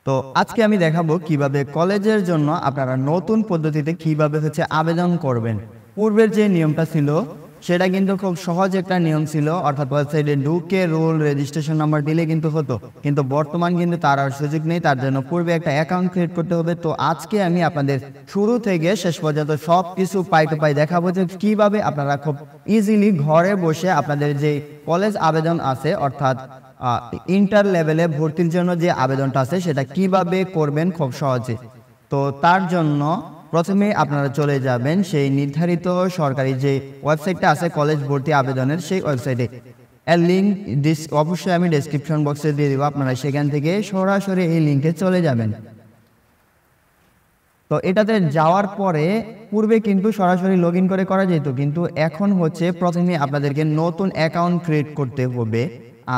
তো আজকে আমি দেখাবো কিভাবে কলেজের জন্য আপনারা নতুন পদ্ধতিতে কিভাবে আবেদন করবেন। পূর্বের যে নিয়মটা ছিল সেটা কিন্তু খুব সহজ একটা নিয়ম ছিল, অর্থাৎ ওয়েবসাইটে ঢুকে রোল রেজিস্ট্রেশন নাম্বার দিলে কিন্তু হতো, কিন্তু বর্তমান কিন্তু তার আর সুযোগ নেই। তার জন্য পূর্বে একটা অ্যাকাউন্ট ক্রিয়েট করতে হবে। তো আজকে আমি আপনাদের শুরু থেকে শেষ পর্যন্ত সব কিছু পাই টু পাই দেখাবো যে কিভাবে আপনারা খুব ইজিলি ঘরে বসে আপনাদের যে কলেজ আবেদন আছে, অর্থাৎ ইন্টার লেভেলে ভর্তির জন্য যে আবেদনটা আছে সেটা কিভাবে করবেন খুব সহজে। তো তার জন্য প্রথমে আপনারা চলে যাবেন সেই নির্ধারিত সরকারি যে ওয়েবসাইটটা আছে কলেজ ভর্তি আবেদনের, সেই ওয়েবসাইটে এর লিঙ্ক অবশ্যই আমি ডেসক্রিপশন বক্সে দিয়ে দেবো। আপনারা সেখান থেকে সরাসরি এই লিঙ্কে চলে যাবেন। তো এটাতে যাওয়ার পরে পূর্বে কিন্তু সরাসরি লগ ইন করে করা যেত, কিন্তু এখন প্রথমে আপনাদেরকে নতুন অ্যাকাউন্ট ক্রিয়েট করতে হবে।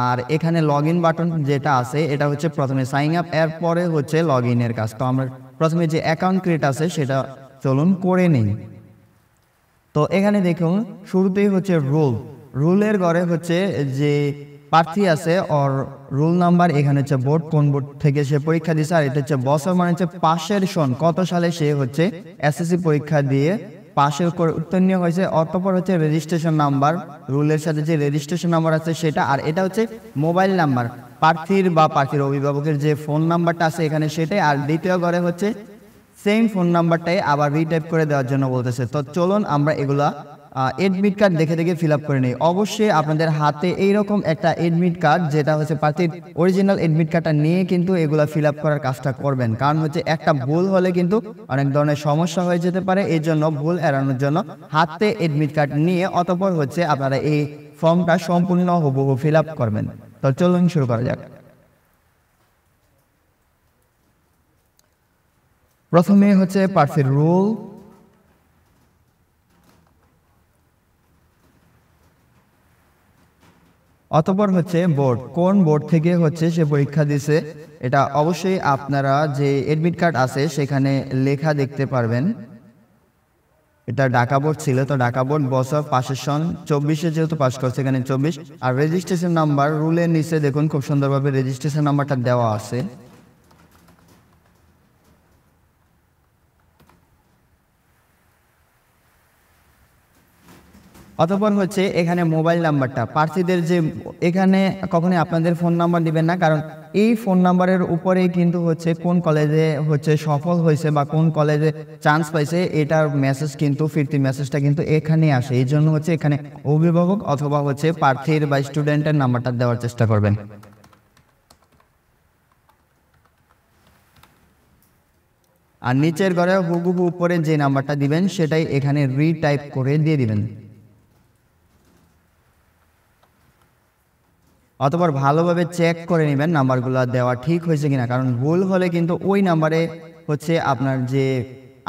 আর এখানে লগ ইন বাটন যেটা আছে এটা প্রথমে সাইন আপ, এরপরে লগ ইনের কাজ। তো আমরা প্রথমে যে অ্যাকাউন্ট ক্রিয়েট আছে সেটা চলুন করে নিই। তো এখানে দেখুন শুরুতেই রুলের ঘরে যে প্রার্থী আছে ওর রুল নাম্বার, এখানে বোর্ড কোন বোর্ড থেকে সে পরীক্ষা দিয়েছে, আর এটা বছর মানে পাশের সন কত সালে সে এসএসসি পরীক্ষা দিয়ে পাশের উত্তীর্ণ হয়েছে। অতঃপর রেজিস্ট্রেশন নাম্বার, রুলের সাথে যে রেজিস্ট্রেশন নাম্বার আছে সেটা, আর এটা মোবাইল নাম্বার প্রার্থীর বা প্রার্থীর অভিভাবকের যে ফোন নাম্বারটা আছে এখানে সেটাই। আর দ্বিতীয় ঘরে সেম ফোন নাম্বারটাই আবার রিটাইপ করে দেওয়ার জন্য বলতেছে। তো চলুন আমরা এগুলা এডমিট কার্ড দেখে দেখে ফিল আপ করে নিই। অবশ্যই আপনাদের হাতে এইরকম একটা এডমিট কার্ড, যেটা প্রার্থীর অরিজিনাল এডমিট কার্ডটা নিয়ে কিন্তু এগুলা ফিল আপ করার কাজটা করবেন। কারণ একটা ভুল হলে কিন্তু অনেক ধরনের সমস্যা হয়ে যেতে পারে। এই জন্য ভুল এড়ানোর জন্য হাতে এডমিট কার্ড নিয়ে অতঃপর আপনারা এই ফর্মটা সম্পূর্ণ হুবহু ফিল আপ করবেন। তো চলুন শুরু করা যাক। প্রথমে প্রার্থীর রুল, অতঃপর বোর্ড, কোন বোর্ড থেকে সে পরীক্ষা দিছে এটা অবশ্যই আপনারা যে এডমিট কার্ড আছে সেখানে লেখা দেখতে পারবেন। এটা ঢাকা বোর্ড ছিল, তো ঢাকা বোর্ড বছর পাশের সন 24-এ যেহেতু পাস করছে এখানে 24। আর রেজিস্ট্রেশন নাম্বার রুলের নিচে দেখুন খুব সুন্দরভাবে রেজিস্ট্রেশন নাম্বারটা দেওয়া আছে। অতঃপর এখানে মোবাইল নাম্বারটা প্রার্থীদের যে, এখানে কখনোই আপনাদের ফোন নাম্বার দিবেন না, কারণ এই ফোন নাম্বারের উপরেই কিন্তু কোন কলেজে সফল হয়েছে বা কোন কলেজে চান্স পাইছে এটার মেসেজ কিন্তু ফিরতি মেসেজটা কিন্তু এখানে আসে। এই জন্য এখানে অভিভাবক অথবা প্রার্থীর বা স্টুডেন্টের নাম্বারটা দেওয়ার চেষ্টা করবেন। আর নিচের ঘরে হুবহু উপরে যে নাম্বারটা দিবেন সেটাই এখানে রিটাইপ করে দিয়ে দিবেন। অতঃপর ভালোভাবে চেক করে নেবেন নাম্বারগুলো দেওয়া ঠিক হয়েছে কিনা, কারণ ভুল হলে কিন্তু ওই নাম্বারে আপনার যে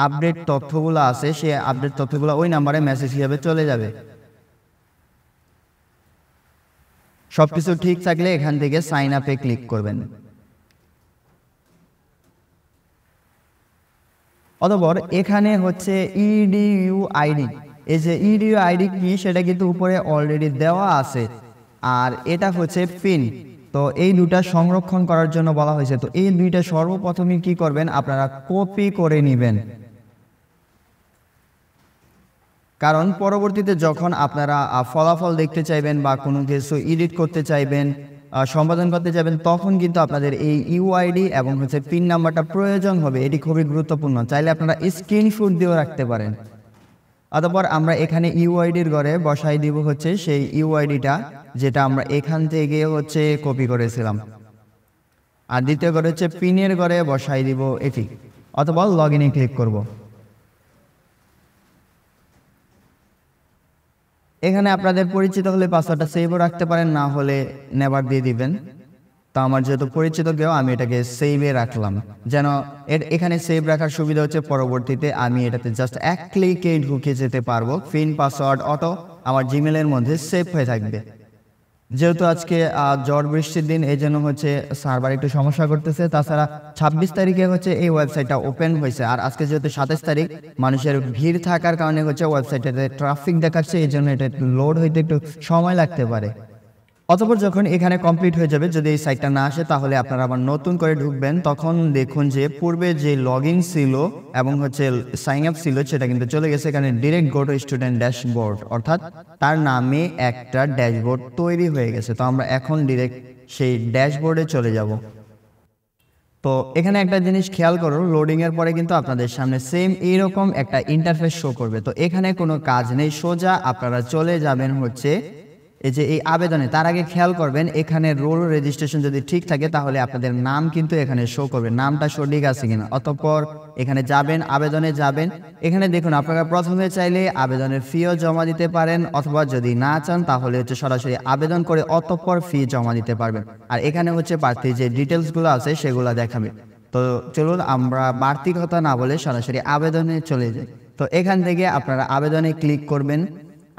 আপডেট তথ্যগুলো আছে সে আপডেট তথ্যগুলো ওই নাম্বারে মেসেজ হিসাবে চলে যাবে। সবকিছু ঠিক থাকলে এখান থেকে সাইন আপে ক্লিক করবেন। অতঃপর এখানে ইডিইউ আইডি, এই যে ইডিইউ আইডি কি সেটা কিন্তু উপরে অলরেডি দেওয়া আছে, আর এটা পিন। তো এই দুটা সংরক্ষণ করার জন্য বলা হয়েছে। তো এই দুইটা সর্বপ্রথমে কি করবেন, আপনারা কপি করে নেবেন, কারণ পরবর্তীতে যখন আপনারা ফলাফল দেখতে চাইবেন বা কোনো কিছু এডিট করতে চাইবেন, সম্পাদন করতে চাইবেন, তখন কিন্তু আপনাদের এই ইউআইডি এবং পিন নাম্বারটা প্রয়োজন হবে। এটি খুবই গুরুত্বপূর্ণ, চাইলে আপনারা স্ক্রিনশট দিয়েও রাখতে পারেন। অতঃপর আমরা এখানে ইউআইডির ঘরে বসাই দিব সেই ইউআইডিটা যেটা আমরা এখান থেকে কপি করেছিলাম। আর দ্বিতীয় ঘরে পিনের ঘরে বসাই দিব এটি। অতঃপর লগ ইনে ক্লিক করব। এখানে আপনাদের পরিচিত হলে পাসওয়ার্ডটা সেভও রাখতে পারেন, না হলে নেভার দিয়ে দিবেন। তো আমার যেহেতু পরিচিত কেউ, আমি এটাকে সেভে রাখলাম, যেন এখানে সেভ রাখার সুবিধা পরবর্তীতে আমি এটাতে জাস্ট এক ক্লিকে ঢুকে যেতে পারবো। পিন পাসওয়ার্ড অটো আমার জিমেলের মধ্যে সেভ হয়ে থাকবে। যেহেতু আজকে ঝড় বৃষ্টির দিন, এই জন্য সার্ভার একটু সমস্যা করতেছে। তাছাড়া 26 তারিখে এই ওয়েবসাইটটা ওপেন হয়েছে, আর আজকে যেহেতু 27 তারিখ, মানুষের ভিড় থাকার কারণে ওয়েবসাইটে ট্রাফিক দেখাচ্ছে, এই জন্য এটা একটু লোড হইতে একটু সময় লাগতে পারে। অতঃপর যখন এখানে কমপ্লিট হয়ে যাবে, যদি এই সাইটটা না আসে তাহলে আপনারা আবার নতুন করে ঢুকবেন। তখন দেখুন যে পূর্বে যে লগ ইন ছিল এবং হচ্ছে সাইন আপ ছিল সেটা কিন্তু চলে গেছে। এখানে direct go to student dashboard, অর্থাৎ তার নামে একটা ড্যাশবোর্ড তৈরি হয়ে গেছে। তো আমরা এখন ডিরেক্ট সেই ড্যাশবোর্ডে চলে যাব। তো এখানে একটা জিনিস খেয়াল করো, লোডিং এর পরে কিন্তু আপনাদের সামনে সেম এইরকম একটা ইন্টারফেস শো করবে। তো এখানে কোনো কাজ নেই, সোজা আপনারা চলে যাবেন হচ্ছে এই যে এই আবেদনে। তার আগে খেয়াল করবেন এখানে রোল রেজিস্ট্রেশন যদি ঠিক থাকে তাহলে আপনাদের নাম কিন্তু এখানে শো করবে, নামটা সঠিক আছে কিনা। অতঃপর এখানে যাবেন, আবেদনে যাবেন। এখানে দেখুন আপনারা প্রথমে চাইলে আবেদনের ফিও জমা দিতে পারেন, অথবা যদি না চান তাহলে হচ্ছে সরাসরি আবেদন করে অতঃপর ফি জমা দিতে পারবেন। আর এখানে হচ্ছে প্রার্থীর যে ডিটেলসগুলো আছে সেগুলো দেখাবে। তো চলুন আমরা বাড়তি কথা না বলে সরাসরি আবেদনে চলে যাই। তো এখান থেকে আপনারা আবেদনে ক্লিক করবেন।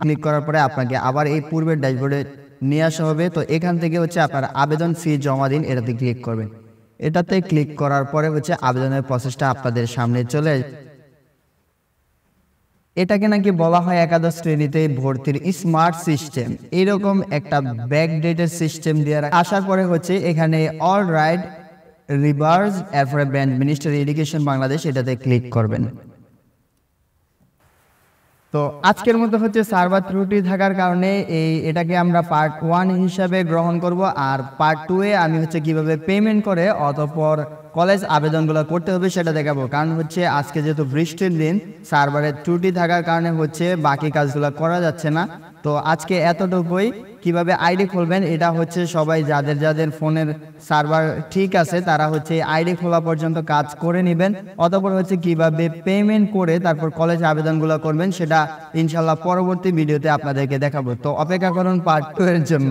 ক্লিক করার পরে আপনাকে আবার এই পূর্বের ড্যাশবোর্ডে নিয়ে আসা হবে। তো এখান থেকে হচ্ছে আপনারা আবেদন ফি জমা দিন, এটাতে ক্লিক করবেন। এটাতে ক্লিক করার পরে হচ্ছে আবেদনের প্রসেসটা আপনাদের সামনে চলে আসবে। এটাকে নাকি বলা হয় একাদশ শ্রেণীতে ভর্তির স্মার্ট সিস্টেম, এরকম একটা ব্যাকডেটেড সিস্টেম দিয়ে আসার পরে হচ্ছে এখানে অল রাইট রিভার্স এরপরে ব্যান্ড মিনিস্ট্রি এডুকেশন বাংলাদেশ, এটাতে ক্লিক করবেন। তো আজকের মতো হচ্ছে সার্ভার ত্রুটি থাকার কারণে এটাকে আমরা পার্ট 1 হিসাবে গ্রহণ করব। আর পার্ট 2 এ আমি হচ্ছে কিভাবে পেমেন্ট করে অতঃপর কলেজ আবেদনগুলো করতে হবে সেটা দেখাবো। কারণ হচ্ছে আজকে যেহেতু বৃষ্টির দিন, সার্ভারের ত্রুটি থাকার কারণে হচ্ছে বাকি কাজগুলো করা যাচ্ছে না। তো আজকে এতটুকুই। কিভাবে আইডি খুলবেন এটা হচ্ছে সবাই যাদের যাদের ফোনের সার্ভার ঠিক আছে তারা হচ্ছে আইডি খোলা পর্যন্ত কাজ করে নেবেন। অতঃপর হচ্ছে কিভাবে পেমেন্ট করে তারপর কলেজ আবেদনগুলো করবেন সেটা ইনশাল্লাহ পরবর্তী ভিডিওতে আপনাদেরকে দেখাবো। তো অপেক্ষা করুন পার্ট 2 এর জন্য।